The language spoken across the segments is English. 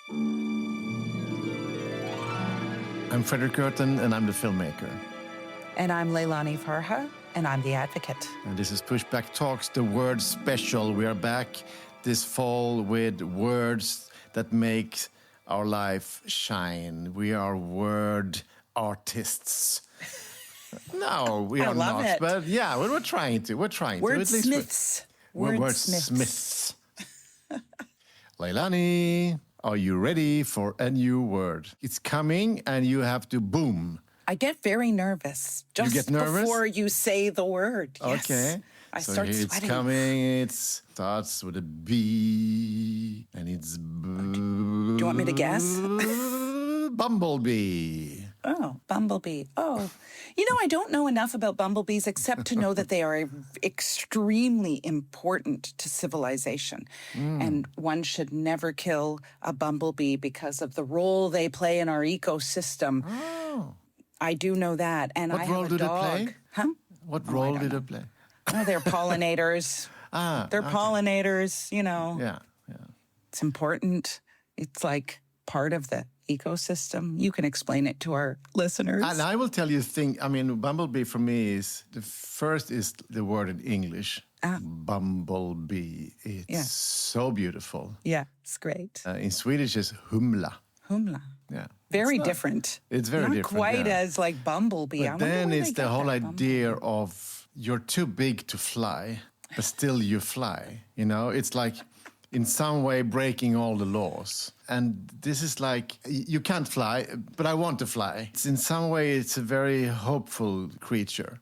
I'm Fredrik Leilani, and I'm the filmmaker. And I'm Leilani Farha, and I'm the advocate. And this is Pushback Talks, the word special. We are back this fall with words that make our life shine. We are word artists. No, we are not. It. But yeah, we're trying to. We're trying to. Wordsmiths. We're wordsmiths. Leilani, are you ready for a new word? It's coming and you have to boom. I get very nervous just you get nervous? before you say the word. Yes. Okay. I start sweating. It's coming. It starts with a B and it's... Do you want me to guess? Bumblebee. Oh, bumblebee. Oh, I don't know enough about bumblebees except to know that they are extremely important to civilization. And one should never kill a bumblebee because of the role they play in our ecosystem. Oh. I do know that. And what I have role a did dog. It play? Huh? What role did it play? Oh, they're pollinators. They're okay. Pollinators, Yeah. It's important. It's like part of the ecosystem. You can explain it to our listeners. And I will tell you a thing. I mean, bumblebee for me is, the first is the word in English. Bumblebee. It's so beautiful. Yeah, it's great. In Swedish, it's humla. Humla. Yeah. Very different. It's very different. Not quite as like bumblebee. But then it's the whole idea of you're too big to fly, but still you fly. It's like in some way breaking all the laws. And this is like, you can't fly, but I want to fly. In some way, it's a very hopeful creature.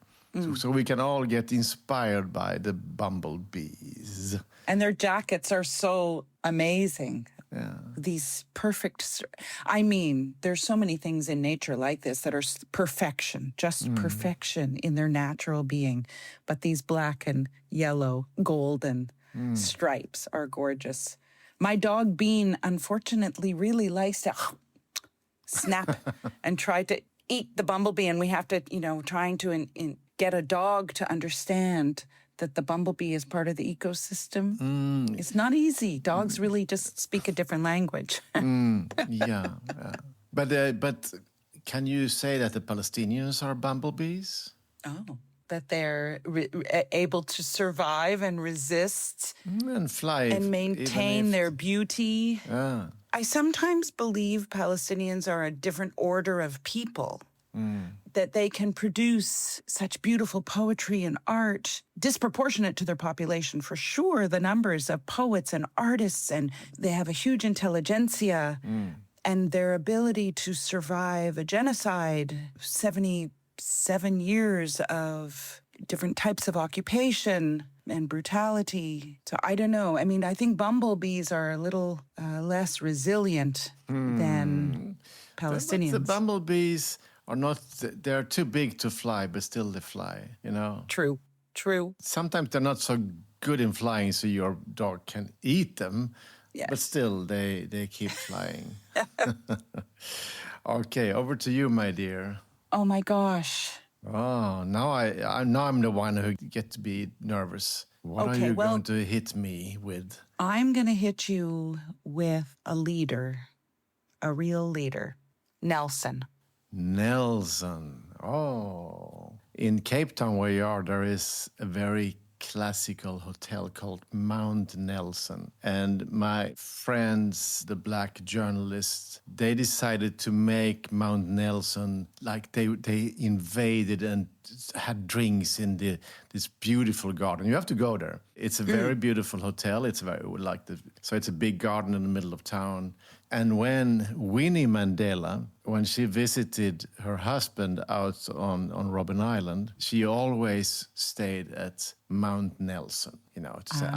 So we can all get inspired by the bumblebees. And their jackets are so amazing. Yeah. These perfect... there's so many things in nature like this that are perfection, just perfection in their natural being. But these black and yellow, golden stripes are gorgeous. My dog, Bean, unfortunately really likes to snap and try to eat the bumblebee. And we have to, trying to get a dog to understand that the bumblebee is part of the ecosystem. It's not easy. Dogs really just speak a different language. Yeah. But can you say that the Palestinians are bumblebees? Oh, that they're able to survive and resist and fly and maintain their beauty. Yeah. I sometimes believe Palestinians are a different order of people. That they can produce such beautiful poetry and art, disproportionate to their population, for sure, the numbers of poets and artists, and they have a huge intelligentsia, and their ability to survive a genocide, 77 years of different types of occupation and brutality. So I don't know. I think bumblebees are a little less resilient than Palestinians. But the bumblebees are not, they're too big to fly, but still they fly, True. Sometimes they're not so good in flying, so your dog can eat them, yes. But still they keep flying. Okay, over to you, my dear. Oh my gosh. Oh, now I'm the one who get to be nervous. What are you going to hit me with? I'm going to hit you with a leader, a real leader, Nelson. Oh. In Cape Town, where you are, there is a very classical hotel called Mount Nelson. And my friends, the black journalists, they decided to make Mount Nelson like they invaded and had drinks in this beautiful garden. You have to go there. It's a very beautiful hotel. It's so it's a big garden in the middle of town. And when Winnie Mandela, when she visited her husband out on Robben Island, she always stayed at Mount Nelson, to say,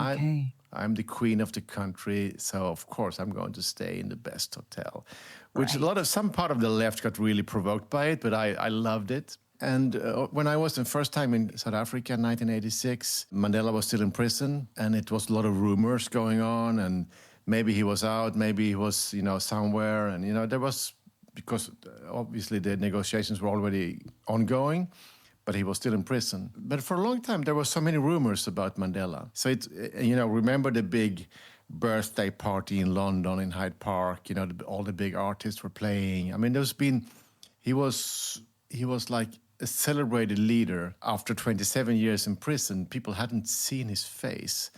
I'm the queen of the country, so of course I'm going to stay in the best hotel. Which some part of the left got really provoked by it, but I loved it. And when I was the first time in South Africa in 1986, Mandela was still in prison, and it was a lot of rumors going on, and maybe he was out, maybe he was, somewhere. And, there was, because obviously the negotiations were already ongoing, but he was still in prison. But for a long time, there were so many rumors about Mandela. So, remember the big birthday party in London in Hyde Park. You know, all the big artists were playing. I mean, he was like a celebrated leader. After 27 years in prison, people hadn't seen his face.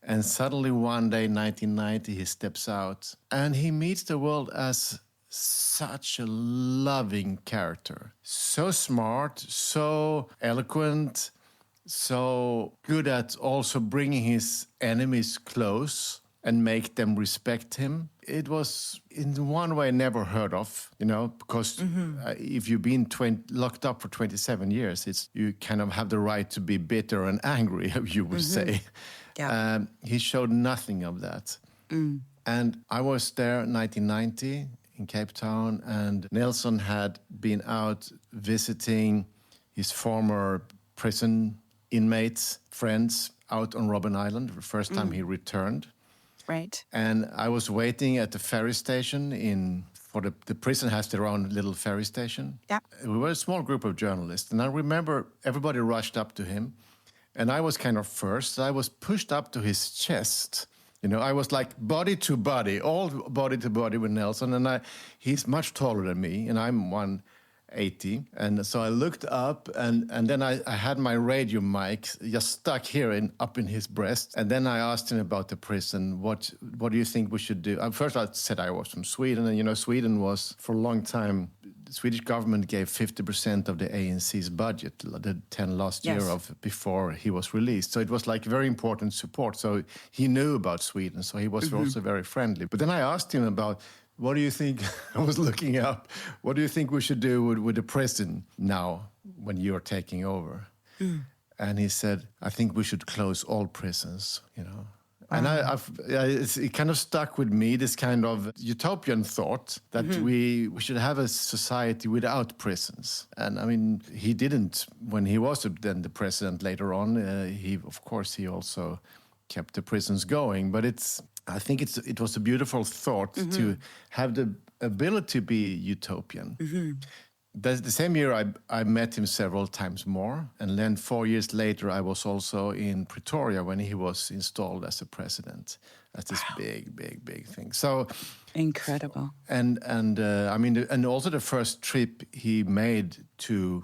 And suddenly one day, 1990, he steps out and he meets the world as such a loving character. So smart, so eloquent, so good at also bringing his enemies close and make them respect him. It was, in one way, never heard of, you know, because if you've been locked up for 27 years, you kind of have the right to be bitter and angry, you would say. Yeah. He showed nothing of that. And I was there in 1990 in Cape Town, and Nelson had been out visiting his former prison inmates, friends, out on Robben Island, the first time he returned. Right. And I was waiting at the ferry station for the prison has their own little ferry station. Yeah. We were a small group of journalists, and I remember everybody rushed up to him, and I was kind of first. I was pushed up to his chest. You know, I was like body to body, all body to body with Nelson, and he's much taller than me, and I'm 180. And so I looked up, and then I had my radio mic just stuck here up in his breast. And then I asked him about the prison. What do you think we should do? First I said I was from Sweden, and you know, Sweden was for a long time. The Swedish government gave 50% of the ANC's budget, the 10 last year before he was released. So it was like very important support. So he knew about Sweden, so he was also very friendly. But then I asked him about, what do you think, I was looking up, what do you think we should do with the prison now when you're taking over? And he said, I think we should close all prisons, you know. And it kind of stuck with me, this kind of utopian thought that we should have a society without prisons. And I mean, he didn't, when he was then the president later on, he also kept the prisons going. But I think it was a beautiful thought to have the ability to be utopian. The same year, I met him several times more. And then 4 years later, I was also in Pretoria when he was installed as a president. That's this big thing. So incredible. And I mean, and also the first trip he made to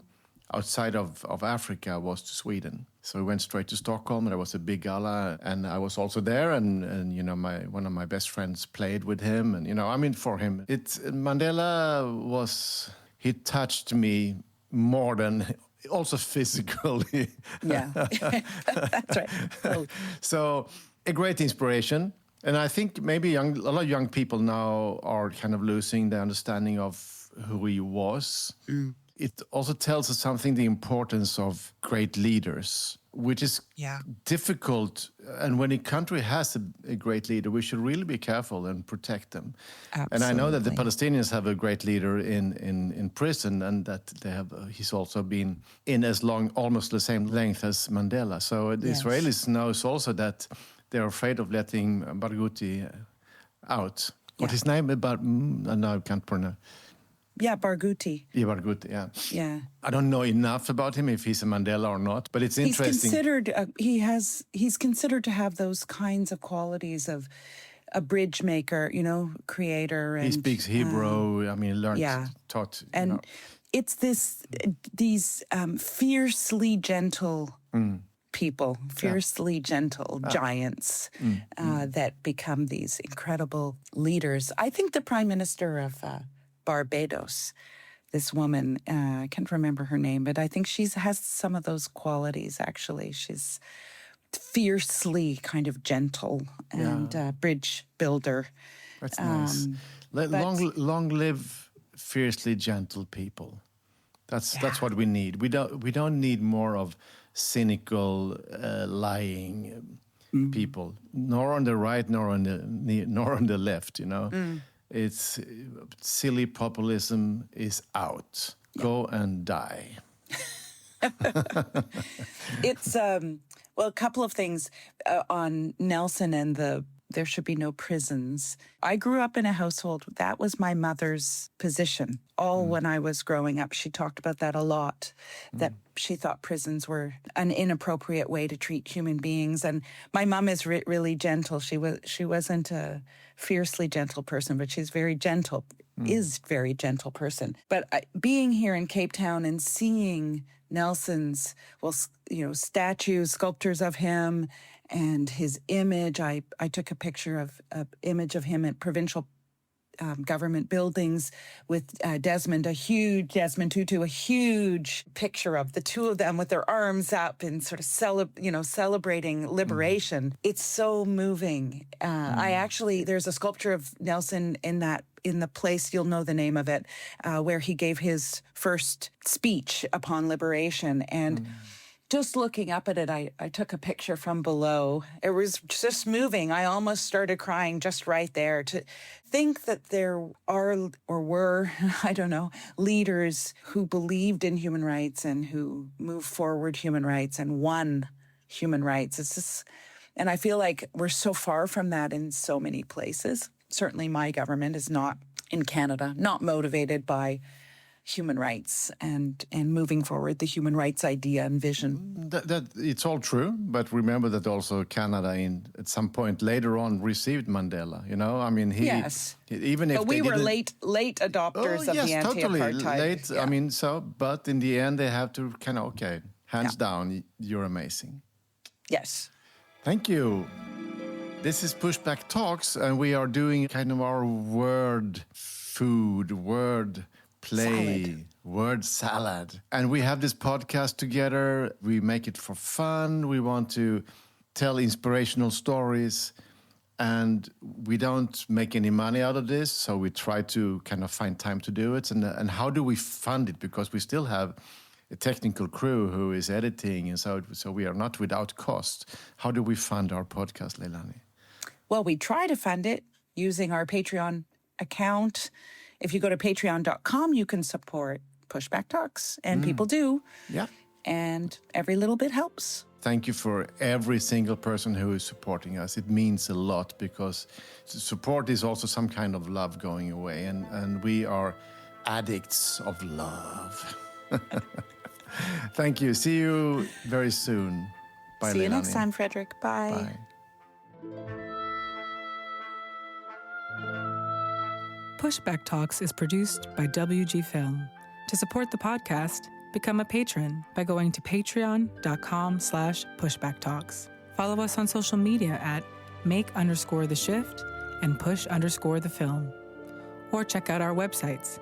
outside of Africa was to Sweden. So we went straight to Stockholm, and there was a big gala, and I was also there, and you know, one of my best friends played with him, and you know, I mean, for him, Mandela was. He touched me more than also physically. Yeah, that's right. Oh. So a great inspiration. And I think maybe a lot of young people now are kind of losing the understanding of who he was. It also tells us something, the importance of great leaders, which is difficult. And when a country has a great leader, we should really be careful and protect them. Absolutely. And I know that the Palestinians have a great leader in prison, and that he's also been in almost the same length as Mandela. So the Israelis knows also that they're afraid of letting Barghouti out. What his name? No, I can't pronounce. Yeah, Barghouti. Yeah, Barghouti, yeah. Yeah. I don't know enough about him, if he's a Mandela or not, but it's interesting. He's considered to have those kinds of qualities of a bridge maker, you know, creator. And, he speaks Hebrew, taught. And you know. It's these fiercely gentle people, fiercely gentle giants that become these incredible leaders. I think the Prime Minister of Barbados, this woman, I can't remember her name, but I think she has some of those qualities, actually. She's fiercely kind of gentle and bridge builder. That's nice. Long live fiercely gentle people. That's what we need. We don't need more of cynical, lying people, nor on the right, nor on the left. You know, it's silly populism is out. Go and die. It's a couple of things on Nelson and the there should be no prisons. I grew up in a household, that was my mother's position. All when I was growing up, she talked about that a lot, that she thought prisons were an inappropriate way to treat human beings. And my mom is really gentle. She wasn't a fiercely gentle person, but she's very gentle, is very gentle person. But being here in Cape Town and seeing Nelson's, statues, sculptures of him, and his image. I took a picture of an image of him at provincial government buildings with Desmond Tutu, a huge picture of the two of them with their arms up and sort of celebrating liberation. It's so moving. There's a sculpture of Nelson in the place, you'll know the name of it, where he gave his first speech upon liberation. And just looking up at it, I took a picture from below. It was just moving. I almost started crying just right there to think that there are or were, I don't know, leaders who believed in human rights and who moved forward human rights and won human rights. It's just, and I feel like we're so far from that in so many places. Certainly my government is not, in Canada, not motivated by human rights and moving forward the human rights idea and vision. That it's all true, but remember that also Canada at some point later on received Mandela. I mean, yes, even if but we were late adopters of the anti-apartheid. Totally late. Yeah. I mean, but in the end they have to hands down, you're amazing. Yes. Thank you. This is Pushback Talks, and we are doing kind of our word play, word salad. And we have this podcast together. We make it for fun. We want to tell inspirational stories. And we don't make any money out of this. So we try to kind of find time to do it. And how do we fund it? Because we still have a technical crew who is editing. And so we are not without cost. How do we fund our podcast, Leilani? Well, we try to fund it using our Patreon account. If you go to patreon.com, you can support Pushback Talks, and people do. Yeah. And every little bit helps. Thank you for every single person who is supporting us. It means a lot because support is also some kind of love going away, and we are addicts of love. Thank you. See you very soon. Bye, See you Leilani. next time, Fredrik. Bye. Bye. Pushback Talks is produced by WG Film. To support the podcast, become a patron by going to patreon.com/pushbacktalks. Follow us on social media at make_the_shift and push_the_film. Or check out our websites,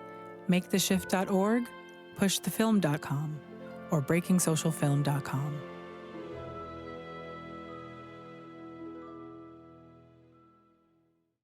maketheshift.org, pushthefilm.com, or breakingsocialfilm.com.